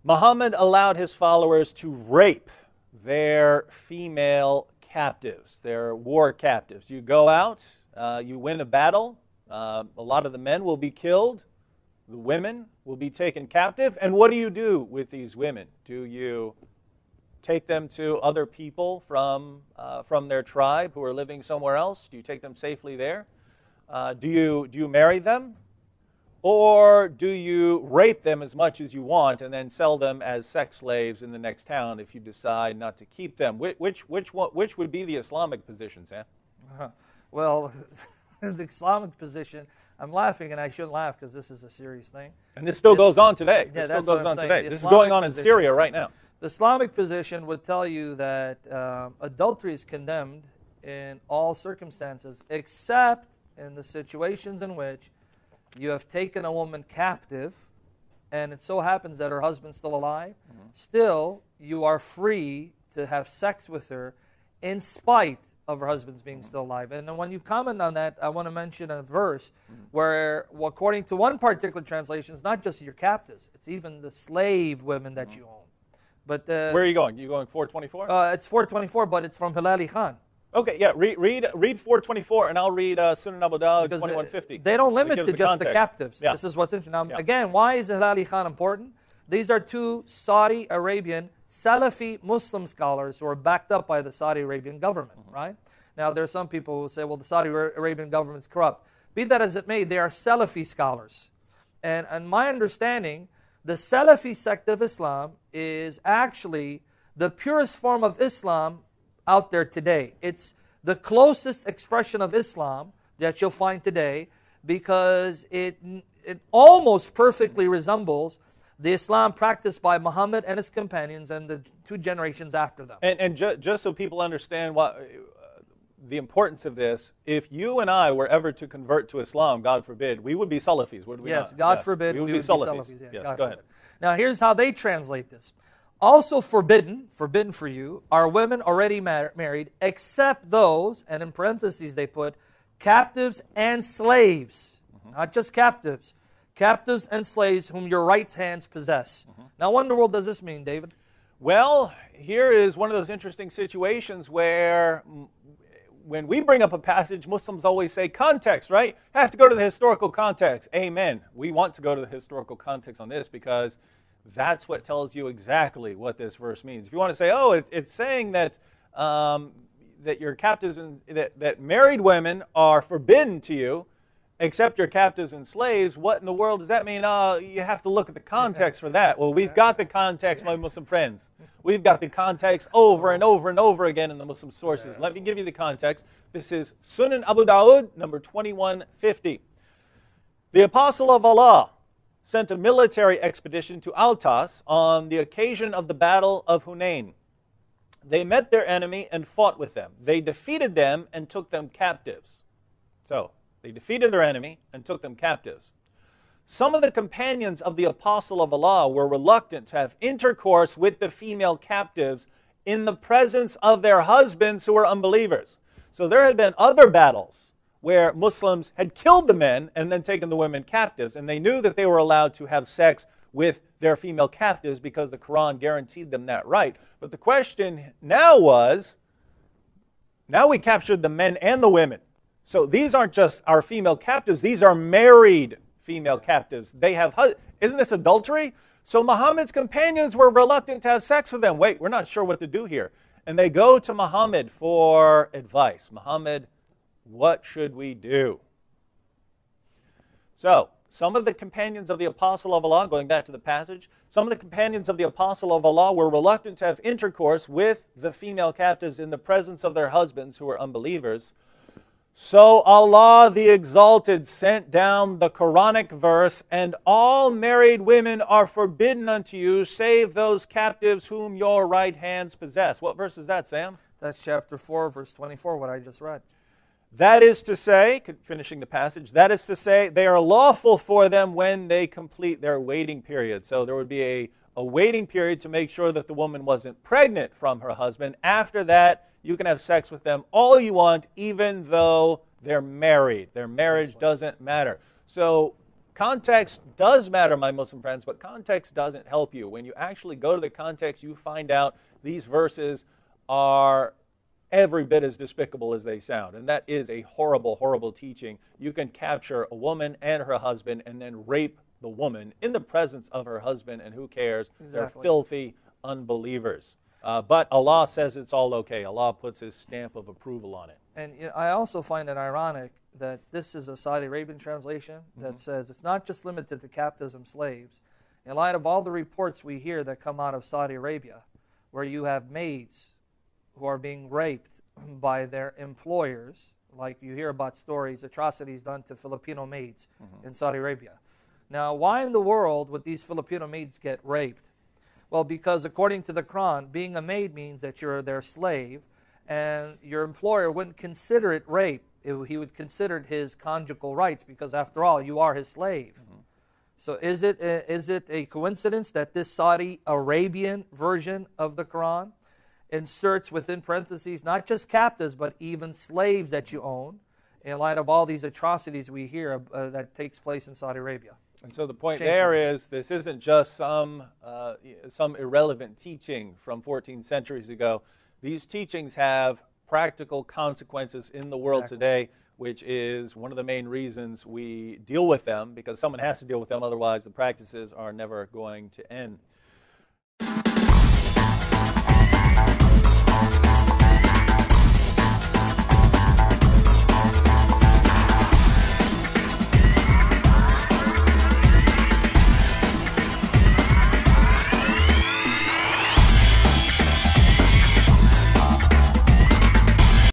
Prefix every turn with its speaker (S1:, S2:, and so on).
S1: Muhammad allowed his followers to rape their female captives, their war captives. You go out, you win a battle, a lot of the men will be killed, the women will be taken captive, and what do you do with these women? Do you take them to other people from their tribe who are living somewhere else? Do you take them safely there? Do you marry them? Or do you rape them as much as you want and then sell them as sex slaves in the next town if you decide not to keep them? Which would be the Islamic position, Sam?
S2: Well, the Islamic position, I'm laughing, and I shouldn't laugh because this is a serious thing.
S1: And this still goes on today.
S2: Yeah,
S1: this still goes on today. This is
S2: Islamic
S1: going on in
S2: position,
S1: Syria right now.
S2: The Islamic position would tell you that adultery is condemned in all circumstances except in the situations in which you have taken a woman captive, and it so happens that her husband's still alive. Still, you are free to have sex with her in spite of her husband's being still alive. And then when you comment on that, I want to mention a verse where, well, according to one particular translation, it's not just your captives, it's even the slave women that you own. But
S1: where are you going? You going 424?
S2: It's 424, but it's from Hilali Khan.
S1: Okay, yeah, read 424, and I'll read Sunan Abu-Dawud 2150.
S2: They don't limit to just the captives.
S1: Yeah.
S2: This is what's interesting. Now, again, why is Hilali Khan important? These are two Saudi Arabian Salafi Muslim scholars who are backed up by the Saudi Arabian government, right? Now, there are some people who say, well, the Saudi Arabian government's corrupt. Be that as it may, they are Salafi scholars. And my understanding, the Salafi sect of Islam is actually the purest form of Islam out there today. It's the closest expression of Islam that you'll find today because it almost perfectly resembles the Islam practiced by Muhammad and his companions and the two generations after them.
S1: And just so people understand the importance of this, if you and I were ever to convert to Islam, God forbid, we would be Salafis, would we not?
S2: God forbid,
S1: we would be Salafis.
S2: Yeah,
S1: yes, go ahead.
S2: Now, here's how they translate this. Also forbidden for you, are women already married, except those, and in parentheses they put, captives and slaves. Not just captives. Captives and slaves whom your right hands possess. Now, what in the world does this mean, David?
S1: Well, here is one of those interesting situations where when we bring up a passage, Muslims always say context, right? Have to go to the historical context. Amen. We want to go to the historical context on this because that's what tells you exactly what this verse means. If you want to say, oh, it's saying that that your captives and that married women are forbidden to you, except your captives and slaves, what in the world does that mean? You have to look at the context for that. Well, we've got the context, my Muslim friends. We've got the context over and over and over again in the Muslim sources. Let me give you the context. This is Sunan Abu-Dawud, number 2150. The Apostle of Allah sent a military expedition to Autas on the occasion of the Battle of Hunain. They met their enemy and fought with them. They defeated them and took them captives. So, they defeated their enemy and took them captives. Some of the companions of the Apostle of Allah were reluctant to have intercourse with the female captives in the presence of their husbands who were unbelievers. So there had been other battles where Muslims had killed the men and then taken the women captives, and they knew that they were allowed to have sex with their female captives because the Quran guaranteed them that right. But the question now was, now we captured the men and the women. So these aren't just our female captives, these are married female captives. They have, isn't this adultery? So Muhammad's companions were reluctant to have sex with them. Wait, we're not sure what to do here. And they go to Muhammad for advice. Muhammad, what should we do? So, some of the companions of the Apostle of Allah, going back to the passage, some of the companions of the Apostle of Allah were reluctant to have intercourse with the female captives in the presence of their husbands who were unbelievers. So Allah the Exalted sent down the Quranic verse, and all married women are forbidden unto you, save those captives whom your right hands possess. What verse is that, Sam?
S2: That's chapter 4, verse 24, what I just read.
S1: That is to say, finishing the passage, that is to say, they are lawful for them when they complete their waiting period. So there would be a waiting period to make sure that the woman wasn't pregnant from her husband. After that, you can have sex with them all you want, even though they're married. Their marriage doesn't matter. So context does matter, my Muslim friends, but context doesn't help you. When you actually go to the context, you find out these verses are every bit as despicable as they sound. And that is a horrible, horrible teaching. You can capture a woman and her husband and then rape the woman in the presence of her husband, and who cares?
S2: Exactly.
S1: They're filthy unbelievers. But Allah says it's all okay. Allah puts His stamp of approval on it.
S2: And I also find it ironic that this is a Saudi Arabian translation that says it's not just limited to captives and slaves. In light of all the reports we hear that come out of Saudi Arabia, where you have maids who are being raped by their employers, like you hear about stories, atrocities done to Filipino maids in Saudi Arabia. Now, why in the world would these Filipino maids get raped? Well, because according to the Quran, being a maid means that you're their slave, and your employer wouldn't consider it rape. He would consider it his conjugal rights, because after all, you are his slave. So is it a coincidence that this Saudi Arabian version of the Quran inserts within parentheses not just captives, but even slaves that you own, in light of all these atrocities we hear that takes place in Saudi Arabia?
S1: And so the point there is, this isn't just some irrelevant teaching from 14 centuries ago. These teachings have practical consequences in the world today, which is one of the main reasons we deal with them, because someone has to deal with them, otherwise the practices are never going to end.